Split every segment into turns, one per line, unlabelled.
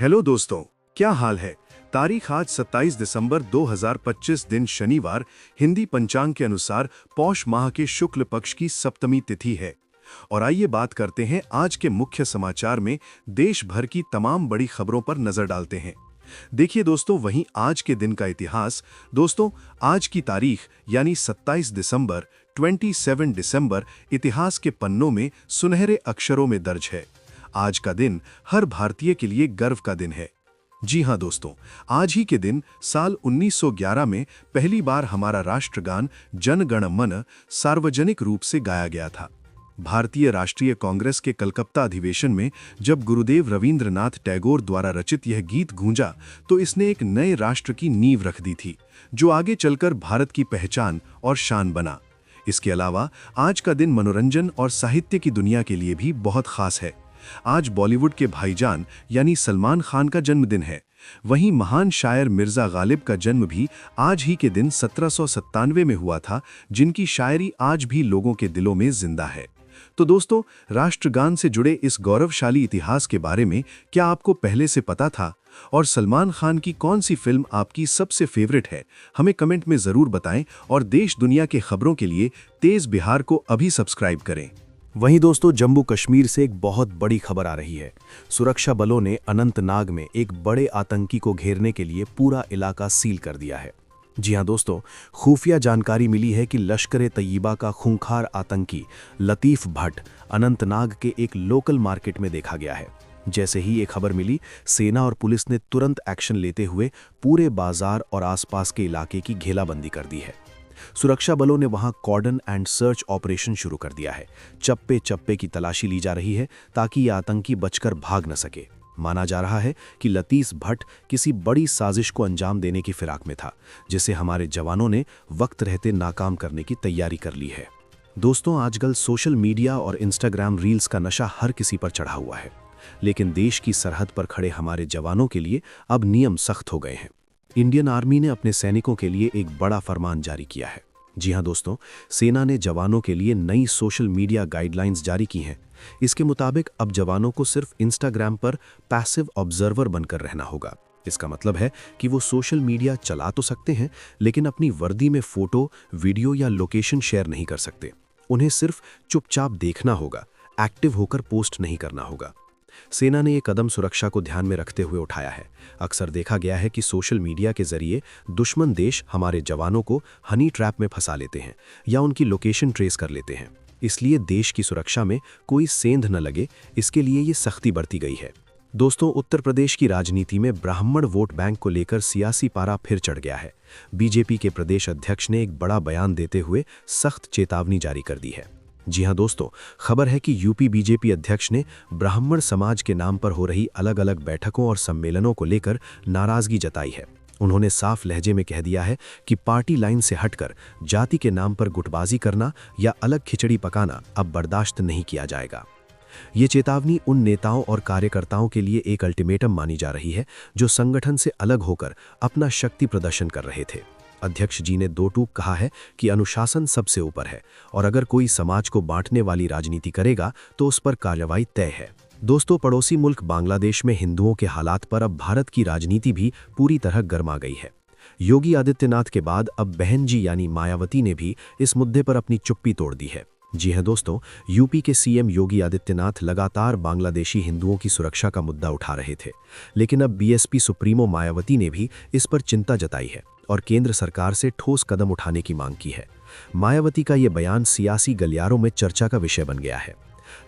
Hello दोस्तों, क्या हाल है। तारीख आज 27 दिसंबर 2025 दिन शनिवार, हिंदी पंचांग के अनुसार पौष माह के शुक्ल पक्ष की सप्तमी तिथि है। और आइए बात करते हैं आज के मुख्य समाचार में देश भर की तमाम बड़ी खबरों पर नजर डालते हैं। देखिए दोस्तों, वहीं आज के दिन का इतिहास। दोस्तों, आज की तारीख यानी 27 दिसंबर 27 दिसंबर इतिहास के पन्नों में सुनहरे अक्षरों में दर्ज है। आज का दिन हर भारतीय के लिए गर्व का दिन है। जी हां दोस्तों, आज ही के दिन साल 1911 में पहली बार हमारा राष्ट्रगान जन गण मन सार्वजनिक रूप से गाया गया था। भारतीय राष्ट्रीय कांग्रेस के कलकत्ता अधिवेशन में जब गुरुदेव रवींद्रनाथ टैगोर द्वारा रचित यह गीत गूंजा तो इसने एक नए राष्ट्र की नींव रख दी थी, जो आगे चलकर भारत की पहचान और शान बना। इसके अलावा आज का दिन मनोरंजन और साहित्य की दुनिया के लिए भी बहुत खास है। आज बॉलीवुड के भाईजान यानी सलमान खान का जन्मदिन है। वहीं महान शायर मिर्जा गालिब का जन्म भी आज ही के दिन 1797 में हुआ था, जिनकी शायरी आज भी लोगों के दिलों में जिंदा है। तो दोस्तों, राष्ट्रगान से जुड़े इस गौरवशाली इतिहास के बारे में क्या आपको पहले से पता था? और सलमान खान की कौन सी फिल्म आपकी सबसे फेवरेट है? हमें कमेंट में जरूर बताएं और देश दुनिया के खबरों के लिए तेज बिहार को अभी सब्सक्राइब करें।
वहीं दोस्तों, जम्मू कश्मीर से एक बहुत बड़ी खबर आ रही है। सुरक्षा बलों ने अनंतनाग में एक बड़े आतंकी को घेरने के लिए पूरा इलाका सील कर दिया है। जी हां दोस्तों, खुफिया जानकारी मिली है कि लश्कर-ए-तैयबा का खूंखार आतंकी लतीफ भट्ट अनंतनाग के एक लोकल मार्केट में देखा गया है। जैसे ही ये खबर मिली, सेना और पुलिस ने तुरंत एक्शन लेते हुए पूरे बाजार और आसपास के इलाके की घेराबंदी कर दी है। सुरक्षा बलों ने वहां कॉर्डन एंड सर्च ऑपरेशन शुरू कर दिया है। चप्पे चप्पे की तलाशी ली जा रही है ताकि ये आतंकी बचकर भाग न सके। माना जा रहा है कि लतीफ भट्ट किसी बड़ी साजिश को अंजाम देने की फिराक में था, जिसे हमारे जवानों ने वक्त रहते नाकाम करने की तैयारी कर ली है। दोस्तों, आजकल सोशल मीडिया और इंस्टाग्राम रील्स का नशा हर किसी पर चढ़ा हुआ है, लेकिन देश की सरहद पर खड़े हमारे जवानों के लिए अब नियम सख्त हो गए हैं। इंडियन आर्मी ने अपने सैनिकों के लिए एक बड़ा फरमान जारी किया है। जी हां दोस्तों, सेना ने जवानों के लिए नई सोशल मीडिया गाइडलाइंस जारी की हैं। इसके मुताबिक अब जवानों को सिर्फ इंस्टाग्राम पर पैसिव ऑब्जर्वर बनकर रहना होगा। इसका मतलब है कि वो सोशल मीडिया चला तो सकते हैं, लेकिन अपनी वर्दी में फोटो, वीडियो या लोकेशन शेयर नहीं कर सकते। उन्हें सिर्फ चुपचाप देखना होगा, एक्टिव होकर पोस्ट नहीं करना होगा। सेना ने ये कदम सुरक्षा को ध्यान में रखते हुए उठाया है। अक्सर देखा गया है कि सोशल मीडिया के जरिए दुश्मन देश हमारे जवानों को हनी ट्रैप में फंसा लेते हैं या उनकी लोकेशन ट्रेस कर लेते हैं। इसलिए देश की सुरक्षा में कोई सेंध न लगे, इसके लिए ये सख्ती बरती गई है। दोस्तों, उत्तर प्रदेश की राजनीति में ब्राह्मण वोट बैंक को लेकर सियासी पारा फिर चढ़ गया है। बीजेपी के प्रदेश अध्यक्ष ने एक बड़ा बयान देते हुए सख्त चेतावनी जारी कर दी है। जी हां दोस्तों, खबर है कि यूपी बीजेपी अध्यक्ष ने ब्राह्मण समाज के नाम पर हो रही अलग अलग बैठकों और सम्मेलनों को लेकर नाराजगी जताई है। उन्होंने साफ लहजे में कह दिया है कि पार्टी लाइन से हटकर जाति के नाम पर गुटबाजी करना या अलग खिचड़ी पकाना अब बर्दाश्त नहीं किया जाएगा। ये चेतावनी उन नेताओं और कार्यकर्ताओं के लिए एक अल्टीमेटम मानी जा रही है जो संगठन से अलग होकर अपना शक्ति प्रदर्शन कर रहे थे। अध्यक्ष जी ने दो टूक कहा है कि अनुशासन सबसे ऊपर है और अगर कोई समाज को बांटने वाली राजनीति करेगा तो उस पर कार्रवाई तय है। दोस्तों, पड़ोसी मुल्क बांग्लादेश में हिंदुओं के हालात पर अब भारत की राजनीति भी पूरी तरह गर्मा गई है। योगी आदित्यनाथ के बाद अब बहन जी यानी मायावती ने भी इस मुद्दे पर अपनी चुप्पी तोड़ दी है। जी हां दोस्तों, यूपी के सीएम योगी आदित्यनाथ लगातार बांग्लादेशी हिंदुओं की सुरक्षा का मुद्दा उठा रहे थे, लेकिन अब बीएसपी सुप्रीमो मायावती ने भी इस पर चिंता जताई है और केंद्र सरकार से ठोस कदम उठाने की मांग की है। मायावती का ये बयान सियासी गलियारों में चर्चा का विषय बन गया है।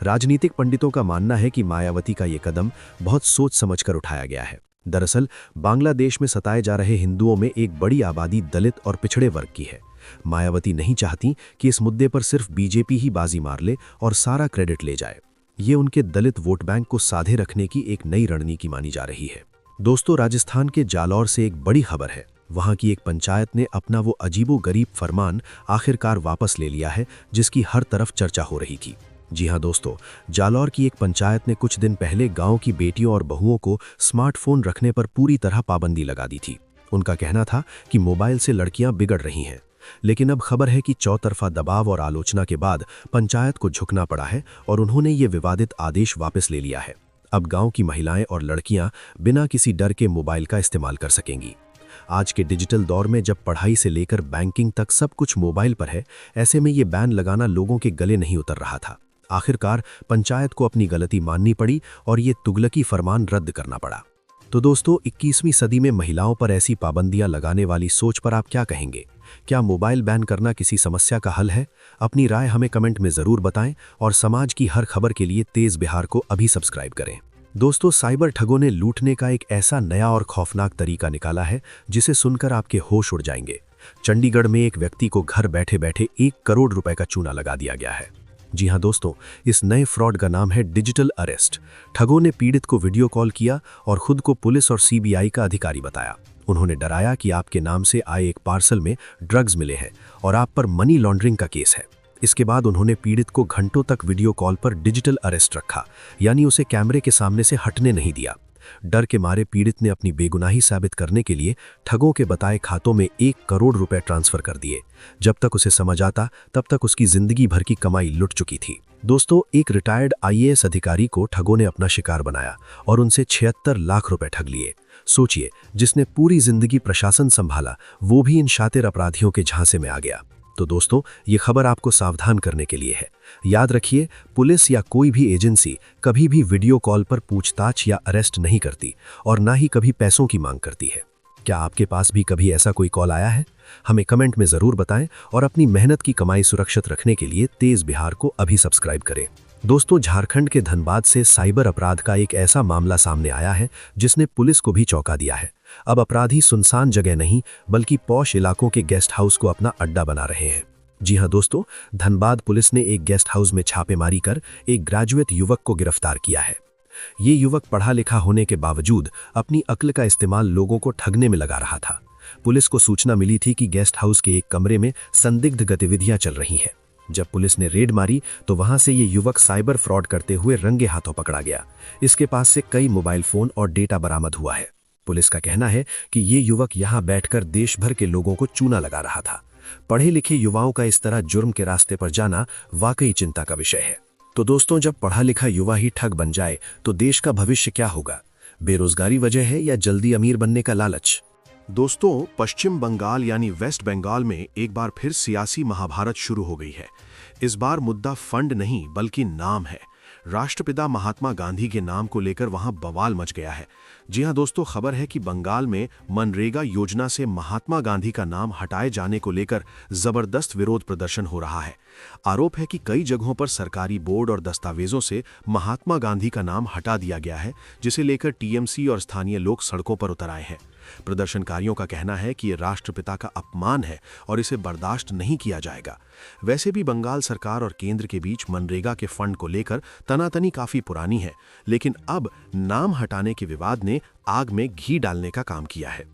राजनीतिक पंडितों का मानना है कि मायावती का ये कदम बहुत सोच समझकर उठाया गया है। दरअसल बांग्लादेश में सताए जा रहे हिंदुओं में एक बड़ी आबादी दलित और पिछड़े वर्ग की है। मायावती नहीं चाहती कि इस मुद्दे पर सिर्फ बीजेपी ही बाजी मार ले और सारा क्रेडिट ले जाए। ये उनके दलित वोट बैंक को साधे रखने की एक नई रणनीति मानी जा रही है। दोस्तों, राजस्थान के जालौर से एक बड़ी खबर है। वहां की एक पंचायत ने अपना वो अजीबो-गरीब फरमान आखिरकार वापस ले लिया है, जिसकी हर तरफ चर्चा हो रही थी। जी हां दोस्तों, जालौर की एक पंचायत ने कुछ दिन पहले गांव की बेटियों और बहुओं को स्मार्टफोन रखने पर पूरी तरह पाबंदी लगा दी थी। उनका कहना था कि मोबाइल से लड़कियां बिगड़ रही हैं। लेकिन अब खबर है कि चौतरफा दबाव और आलोचना के बाद पंचायत को झुकना पड़ा है और उन्होंने ये विवादित आदेश वापस ले लिया है। अब गांव की महिलाएं और लड़कियां बिना किसी डर के मोबाइल का इस्तेमाल कर सकेंगी। आज के डिजिटल दौर में जब पढ़ाई से लेकर बैंकिंग तक सब कुछ मोबाइल पर है, ऐसे में ये बैन लगाना लोगों के गले नहीं उतर रहा था। आखिरकार पंचायत को अपनी गलती माननी पड़ी और ये तुगलकी फरमान रद्द करना पड़ा। तो दोस्तों, 21वीं सदी में महिलाओं पर ऐसी पाबंदियां लगाने वाली सोच पर आप क्या कहेंगे? क्या मोबाइल बैन करना किसी समस्या का हल है? अपनी राय हमें कमेंट में ज़रूर बताएं और समाज की हर खबर के लिए तेज़ बिहार को अभी सब्सक्राइब करें। दोस्तों, साइबर ठगों ने लूटने का एक ऐसा नया और खौफनाक तरीका निकाला है जिसे सुनकर आपके होश उड़ जाएंगे। चंडीगढ़ में एक व्यक्ति को घर बैठे बैठे 1 करोड़ रुपए का चूना लगा दिया गया है। जी हां दोस्तों, इस नए फ्रॉड का नाम है डिजिटल अरेस्ट। ठगों ने पीड़ित को वीडियो कॉल किया और खुद को पुलिस और सीबीआई का अधिकारी बताया। उन्होंने डराया कि आपके नाम से आए एक पार्सल में ड्रग्स मिले हैं और आप पर मनी लॉन्ड्रिंग का केस है। इसके बाद उन्होंने पीड़ित को घंटों तक वीडियो कॉल पर डिजिटल अरेस्ट रखा, यानी उसे कैमरे के सामने से हटने नहीं दिया। डर के मारे पीड़ित ने अपनी बेगुनाही साबित करने के लिए ठगों के बताए खातों में 1 करोड़ रुपए ट्रांसफर कर दिए। जब तक उसे समझ आता तब तक उसकी जिंदगी भर की कमाई लुट चुकी थी। दोस्तों, एक रिटायर्ड आईएएस अधिकारी को ठगों ने अपना शिकार बनाया और उनसे 76 लाख रुपए ठग लिए। सोचिए, जिसने पूरी जिंदगी प्रशासन संभाला, वो भी इन शातिर अपराधियों के झांसे में आ गया। तो दोस्तों, ये खबर आपको सावधान करने के लिए है। याद रखिए, पुलिस या कोई भी एजेंसी कभी भी वीडियो कॉल पर पूछताछ या अरेस्ट नहीं करती और ना ही कभी पैसों की मांग करती है। क्या आपके पास भी कभी ऐसा कोई कॉल आया है? हमें कमेंट में ज़रूर बताएं और अपनी मेहनत की कमाई सुरक्षित रखने के लिए तेज़ बिहार को अभी सब्सक्राइब करें। दोस्तों, झारखंड के धनबाद से साइबर अपराध का एक ऐसा मामला सामने आया है जिसने पुलिस को भी चौंका दिया है। अब अपराधी सुनसान जगह नहीं बल्कि पॉश इलाकों के गेस्ट हाउस को अपना अड्डा बना रहे हैं। जी हां दोस्तों, धनबाद पुलिस ने एक गेस्ट हाउस में छापेमारी कर एक ग्रेजुएट युवक को गिरफ्तार किया है। ये युवक पढ़ा लिखा होने के बावजूद अपनी अक्ल का इस्तेमाल लोगों को ठगने में लगा रहा था। पुलिस को सूचना मिली थी कि गेस्ट हाउस के एक कमरे में संदिग्ध गतिविधियां चल रही हैं। जब पुलिस ने रेड मारी तो वहां से ये युवक साइबर फ्रॉड करते हुए रंगे हाथों पकड़ा गया। इसके पास से कई मोबाइल फोन और डेटा बरामद हुआ है। पुलिस का कहना है कि ये युवक यहां बैठकर देश भर के लोगों को चूना लगा रहा था। पढ़े लिखे युवाओं का इस तरह जुर्म के रास्ते पर जाना वाकई चिंता का विषय है। तो दोस्तों, जब पढ़ा लिखा युवा ही ठग बन जाए तो देश का भविष्य क्या होगा? बेरोजगारी वजह है या जल्दी अमीर बनने का लालच?
दोस्तों, पश्चिम बंगाल यानी वेस्ट बंगाल में एक बार फिर सियासी महाभारत शुरू हो गई है। इस बार मुद्दा फंड नहीं बल्कि नाम है। राष्ट्रपिता महात्मा गांधी के नाम को लेकर वहां बवाल मच गया है। जी हां दोस्तों, खबर है कि बंगाल में मनरेगा योजना से महात्मा गांधी का नाम हटाए जाने को लेकर जबरदस्त विरोध प्रदर्शन हो रहा है। आरोप है कि कई जगहों पर सरकारी बोर्ड और दस्तावेजों से महात्मा गांधी का नाम हटा दिया गया है, जिसे लेकर टीएमसी और स्थानीय लोग सड़कों पर उतर आए हैं। प्रदर्शनकारियों का कहना है कि ये राष्ट्रपिता का अपमान है और इसे बर्दाश्त नहीं किया जाएगा। वैसे भी बंगाल सरकार और केंद्र के बीच मनरेगा के फंड को लेकर तनातनी काफी पुरानी है, लेकिन अब नाम हटाने के विवाद ने आग में घी डालने का काम किया है।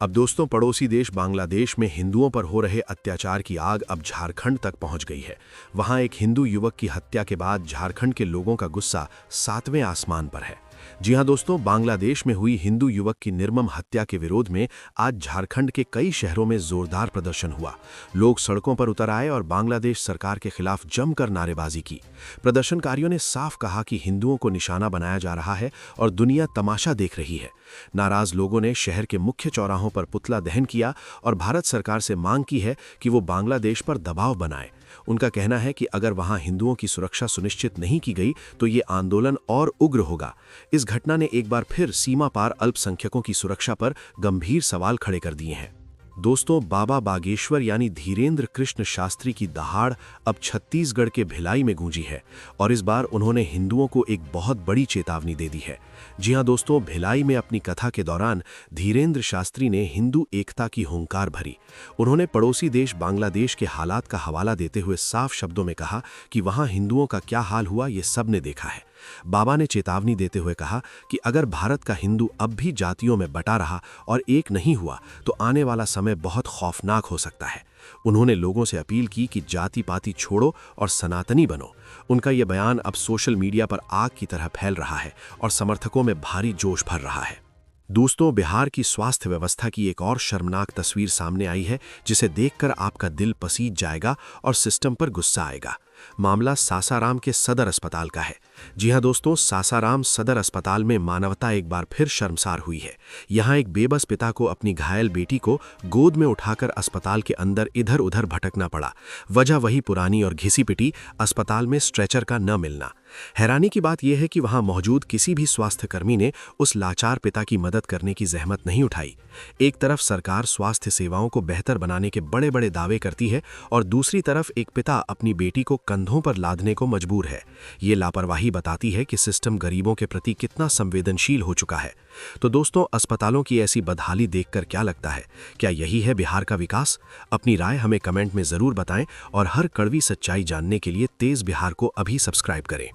अब दोस्तों, पड़ोसी देश बांग्लादेश में हिंदुओं पर हो रहे अत्याचार की आग अब झारखंड तक पहुंच गई है। वहां एक हिंदू युवक की हत्या के बाद झारखंड के लोगों का गुस्सा 7वें आसमान पर है। जी हां दोस्तों, बांग्लादेश में हुई हिंदू युवक की निर्मम हत्या के विरोध में आज झारखंड के कई शहरों में जोरदार प्रदर्शन हुआ। लोग सड़कों पर उतर आए और बांग्लादेश सरकार के खिलाफ जमकर नारेबाजी की। प्रदर्शनकारियों ने साफ कहा कि हिंदुओं को निशाना बनाया जा रहा है और दुनिया तमाशा देख रही है। नाराज लोगों ने शहर के मुख्य चौराहों पर पुतला दहन किया और भारत सरकार से मांग की है कि वो बांग्लादेश पर दबाव बनाए। उनका कहना है कि अगर वहां हिंदुओं की सुरक्षा सुनिश्चित नहीं की गई तो ये आंदोलन और उग्र होगा। इस घटना ने एक बार फिर सीमा पार अल्पसंख्यकों की सुरक्षा पर गंभीर सवाल खड़े कर दिए हैं। दोस्तों, बाबा बागेश्वर यानी धीरेन्द्र कृष्ण शास्त्री की दहाड़ अब छत्तीसगढ़ के भिलाई में गूंजी है और इस बार उन्होंने हिंदुओं को एक बहुत बड़ी चेतावनी दे दी है। जी हां दोस्तों, भिलाई में अपनी कथा के दौरान धीरेन्द्र शास्त्री ने हिंदू एकता की हुंकार भरी। उन्होंने पड़ोसी देश बांग्लादेश के हालात का हवाला देते हुए साफ शब्दों में कहा कि वहां हिंदुओं का क्या हाल हुआ ये सबने देखा है। बाबा ने चेतावनी देते हुए कहा कि अगर भारत का हिंदू अब भी जातियों में बटा रहा और एक नहीं हुआ तो आने वाला समय बहुत खौफनाक हो सकता है। उन्होंने लोगों से अपील की कि जाति पाति छोड़ो और सनातनी बनो। उनका यह बयान अब सोशल मीडिया पर आग की तरह फैल रहा है और समर्थकों में भारी जोश भर रहा है। दोस्तों, बिहार की स्वास्थ्य व्यवस्था की एक और शर्मनाक तस्वीर सामने आई है जिसे देखकर आपका दिल पसीज जाएगा और सिस्टम पर गुस्सा आएगा।
मामला सासाराम के सदर अस्पताल का है। जी हां दोस्तों, सासाराम सदर अस्पताल में मानवता एक बार फिर शर्मसार हुई है। यहां एक बेबस पिता को अपनी घायल बेटी को गोद में उठाकर अस्पताल के अंदर इधर उधर भटकना पड़ा। वजह वही पुरानी और घिसी पिटी अस्पताल में स्ट्रेचर का न मिलना। हैरानी की बात यह है कि वहां मौजूद किसी भी स्वास्थ्यकर्मी ने उस लाचार पिता की मदद करने की जहमत नहीं उठाई। एक तरफ सरकार स्वास्थ्य सेवाओं को बेहतर बनाने के बड़े बड़े दावे करती है और दूसरी तरफ एक पिता अपनी बेटी को कंधों पर लादने को मजबूर है। ये लापरवाही बताती है कि सिस्टम गरीबों के प्रति कितना संवेदनशील हो चुका है। तो दोस्तों, अस्पतालों की ऐसी बदहाली देखकर क्या लगता है? क्या यही है बिहार का विकास? अपनी राय हमें कमेंट में जरूर बताएं और हर कड़वी सच्चाई जानने के लिए तेज बिहार को अभी सब्सक्राइब करें।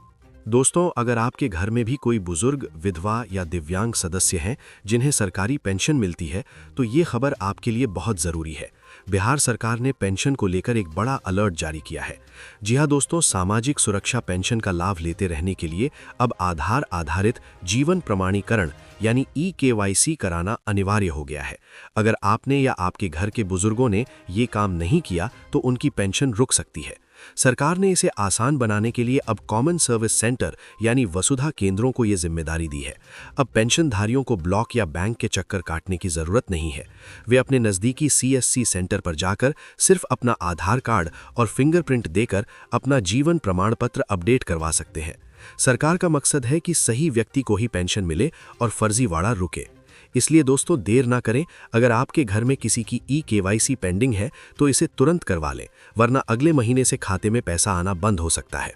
दोस्तों, अगर आपके घर में भी कोई बुजुर्ग, विधवा या दिव्यांग सदस्य हैं जिन्हें सरकारी पेंशन मिलती है, तो ये खबर आपके लिए बहुत ज़रूरी है। बिहार सरकार ने पेंशन को लेकर एक बड़ा अलर्ट जारी किया है। जी हां दोस्तों, सामाजिक सुरक्षा पेंशन का लाभ लेते रहने के लिए अब आधार आधारित जीवन प्रमाणीकरण यानी EKYC कराना अनिवार्य हो गया है। अगर आपने या आपके घर के बुजुर्गों ने ये काम नहीं किया तो उनकी पेंशन रुक सकती है। सरकार ने इसे आसान बनाने के लिए अब कॉमन सर्विस सेंटर यानी वसुधा केंद्रों को ये जिम्मेदारी दी है। अब पेंशनधारियों को ब्लॉक या बैंक के चक्कर काटने की जरूरत नहीं है। वे अपने नज़दीकी CSC सेंटर पर जाकर सिर्फ अपना आधार कार्ड और फिंगरप्रिंट देकर अपना जीवन प्रमाण पत्र अपडेट करवा सकते हैं। सरकार का मकसद है कि सही व्यक्ति को ही पेंशन मिले और फर्जीवाड़ा रुके। इसलिए दोस्तों, देर ना करें। अगर आपके घर में किसी की EKYC पेंडिंग है तो इसे तुरंत करवा लें, वरना अगले महीने से खाते में पैसा आना बंद हो सकता है।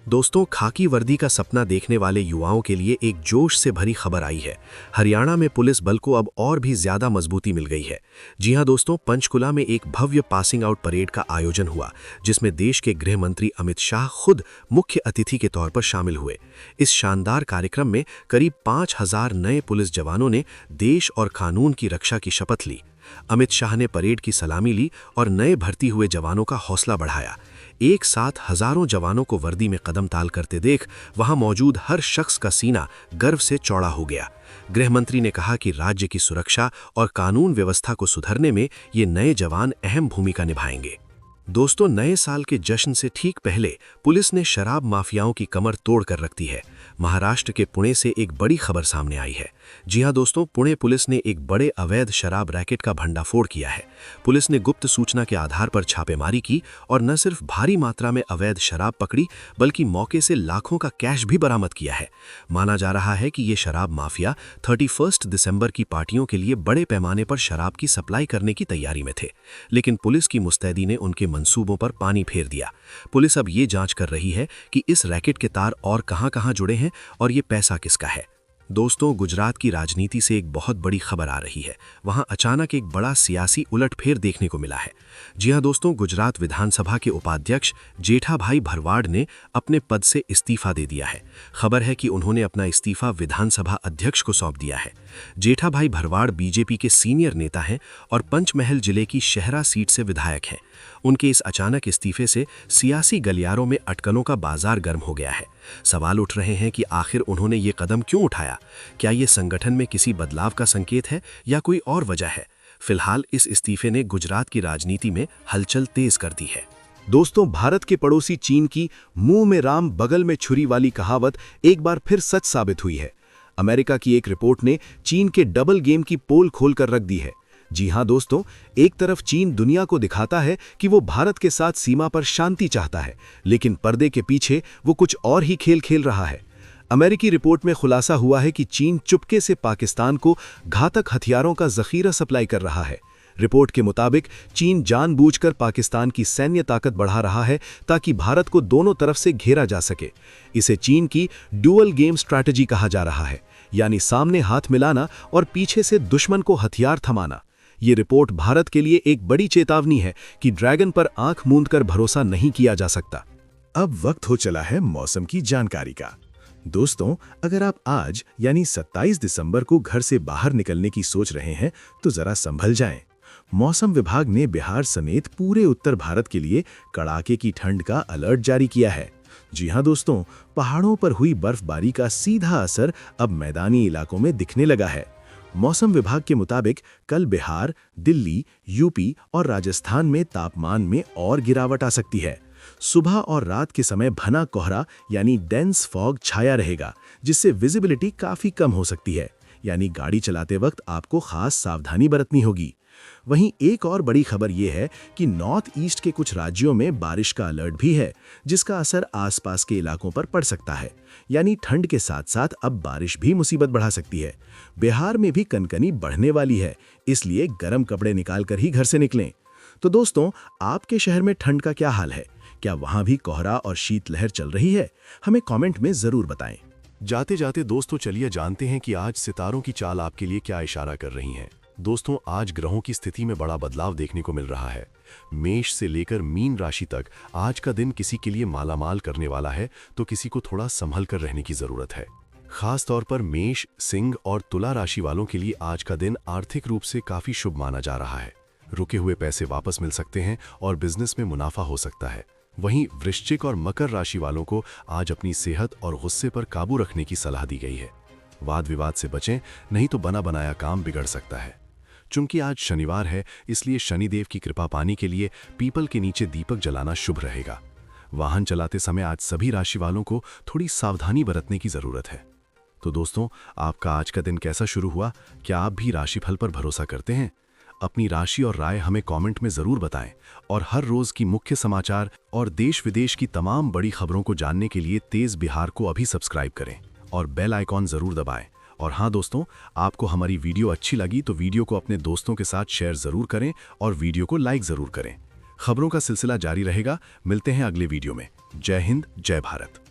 दोस्तों, खाकी वर्दी का सपना देखने वाले युवाओं के लिए एक जोश से भरी खबर आई है। हरियाणा में पुलिस बल को अब और भी ज्यादा मजबूती मिल गई है। जी हां दोस्तों, पंचकुला में एक भव्य पासिंग आउट परेड का आयोजन हुआ, जिसमें देश के गृह मंत्री अमित शाह खुद मुख्य अतिथि के तौर पर शामिल हुए। इस शानदार कार्यक्रम में करीब 5000 नए पुलिस जवानों ने देश और कानून की रक्षा की शपथ ली। अमित शाह ने परेड की सलामी ली और नए भर्ती हुए जवानों का हौसला बढ़ाया। एक साथ हजारों जवानों को वर्दी में कदम ताल करते देख वहां मौजूद हर शख्स का सीना गर्व से चौड़ा हो गया। गृह मंत्री ने कहा कि राज्य की सुरक्षा और कानून व्यवस्था को सुधारने में ये नए जवान अहम भूमिका निभाएंगे। दोस्तों, नए साल के जश्न से ठीक पहले पुलिस ने शराब माफियाओं की कमर तोड़ कर रख दी है। महाराष्ट्र के पुणे से एक बड़ी खबर सामने आई है। जी हां दोस्तों, पुणे पुलिस ने एक बड़े अवैध शराब रैकेट का भंडाफोड़ किया है। पुलिस ने गुप्त सूचना के आधार पर छापेमारी की और न सिर्फ भारी मात्रा में अवैध शराब पकड़ी, बल्कि मौके से लाखों का कैश भी बरामद किया है। माना जा रहा है कि ये शराब माफिया 31 दिसंबर की पार्टियों के लिए बड़े पैमाने पर शराब की सप्लाई करने की तैयारी में थे, लेकिन पुलिस की मुस्तैदी ने उनके मंसूबों पर पानी फेर दिया। पुलिस अब ये जांच कर रही है कि इस रैकेट के तार और कहां-कहां जुड़े हैं और ये पैसा किसका है। दोस्तों, गुजरात की राजनीति से एक बहुत बड़ी खबर आ रही है। वहां अचानक एक बड़ा सियासी उलटफेर देखने को मिला है। जी हां दोस्तों, गुजरात विधानसभा के उपाध्यक्ष जेठाभाई भरवाड़ ने अपने पद से इस्तीफा दे दिया है। खबर है कि उन्होंने अपना इस्तीफा विधानसभा अध्यक्ष को सौंप दिया है। जेठाभाई भरवाड़ बीजेपी के सीनियर नेता हैं और पंचमहल जिले की शहरा सीट से विधायक हैं। उनके इस अचानक इस्तीफे से सियासी गलियारों में अटकलों का बाजार गर्म हो गया है। सवाल उठ रहे हैं कि आखिर उन्होंने ये कदम क्यों उठाया? क्या ये संगठन में किसी बदलाव का संकेत है या कोई और वजह है? फिलहाल इस इस्तीफे ने गुजरात की राजनीति में हलचल तेज कर दी है।
दोस्तों, भारत के पड़ोसी चीन की मुंह में राम बगल में छुरी वाली कहावत एक बार फिर सच साबित हुई है। अमेरिका की एक रिपोर्ट ने चीन के डबल गेम की पोल खोलकर रख दी है। जी हां दोस्तों, एक तरफ चीन दुनिया को दिखाता है कि वो भारत के साथ सीमा पर शांति चाहता है, लेकिन पर्दे के पीछे वो कुछ और ही खेल खेल रहा है। अमेरिकी रिपोर्ट में खुलासा हुआ है कि चीन चुपके से पाकिस्तान को घातक हथियारों का जखीरा सप्लाई कर रहा है। रिपोर्ट के मुताबिक चीन जानबूझकर पाकिस्तान की सैन्य ताकत बढ़ा रहा है ताकि भारत को दोनों तरफ से घेरा जा सके। इसे चीन की डुअल गेम स्ट्रैटेजी कहा जा रहा है, यानी सामने हाथ मिलाना और पीछे से दुश्मन को हथियार थमाना। ये रिपोर्ट भारत के लिए एक बड़ी चेतावनी है कि ड्रैगन पर आंख मूंदकर भरोसा नहीं किया जा सकता।
अब वक्त हो चला है मौसम की जानकारी का। दोस्तों, अगर आप आज यानी 27 दिसंबर को घर से बाहर निकलने की सोच रहे हैं तो जरा संभल जाएं। मौसम विभाग ने बिहार समेत पूरे उत्तर भारत के लिए कड़ाके की ठंड का अलर्ट जारी किया है। जी हां दोस्तों, पहाड़ों पर हुई बर्फबारी का सीधा असर अब मैदानी इलाकों में दिखने लगा है। मौसम विभाग के मुताबिक कल बिहार, दिल्ली, यूपी और राजस्थान में तापमान में और गिरावट आ सकती है।
सुबह और रात के समय घना कोहरा यानी डेंस फॉग छाया रहेगा, जिससे विजिबिलिटी काफी कम हो सकती है, यानी गाड़ी चलाते वक्त आपको खास सावधानी बरतनी होगी। वहीं एक और बड़ी खबर यह है कि नॉर्थ ईस्ट के कुछ राज्यों में बारिश का अलर्ट भी है, जिसका असर आसपास के इलाकों पर पड़ सकता है। यानी ठंड के साथ साथ अब बारिश भी मुसीबत बढ़ा सकती है। बिहार में भी कनकनी बढ़ने वाली है, इसलिए गर्म कपड़े निकालकर ही घर से निकलें। तो दोस्तों, आपके शहर में ठंड का क्या हाल है? क्या वहां भी कोहरा और शीतलहर चल रही है? हमें कमेंट में जरूर बताएं।
जाते जाते दोस्तों चलिए जानते हैं कि आज सितारों की चाल आपके लिए क्या इशारा कर रही हैं। दोस्तों, आज ग्रहों की स्थिति में बड़ा बदलाव देखने को मिल रहा है। मेष से लेकर मीन राशि तक आज का दिन किसी के लिए मालामाल करने वाला है, तो किसी को थोड़ा संभल कर रहने की जरूरत है। खास तौर पर मेष, सिंह और तुला राशि वालों के लिए आज का दिन आर्थिक रूप से काफी शुभ माना जा रहा है। रुके हुए पैसे वापस मिल सकते हैं और बिजनेस में मुनाफा हो सकता है। वहीं वृश्चिक और मकर राशि वालों को आज अपनी सेहत और गुस्से पर काबू रखने की सलाह दी गई है। वाद विवाद से बचें, नहीं तो बना बनाया काम बिगड़ सकता है। चूंकि आज शनिवार है, इसलिए शनिदेव की कृपा पाने के लिए पीपल के नीचे दीपक जलाना शुभ रहेगा। वाहन चलाते समय आज सभी राशि वालों को थोड़ी सावधानी बरतने की जरूरत है। तो दोस्तों, आपका आज का दिन कैसा शुरू हुआ? क्या आप भी राशिफल पर भरोसा करते हैं? अपनी राशि और राय हमें कमेंट में जरूर बताएं और हर रोज की मुख्य समाचार और देश विदेश की तमाम बड़ी खबरों को जानने के लिए तेज बिहार को अभी सब्सक्राइब करें और बेल आइकॉन जरूर दबाएं। और हाँ दोस्तों, आपको हमारी वीडियो अच्छी लगी तो वीडियो को अपने दोस्तों के साथ शेयर जरूर करें और वीडियो को लाइक जरूर करें। खबरों का सिलसिला जारी रहेगा। मिलते हैं अगले वीडियो में। जय हिंद, जय भारत।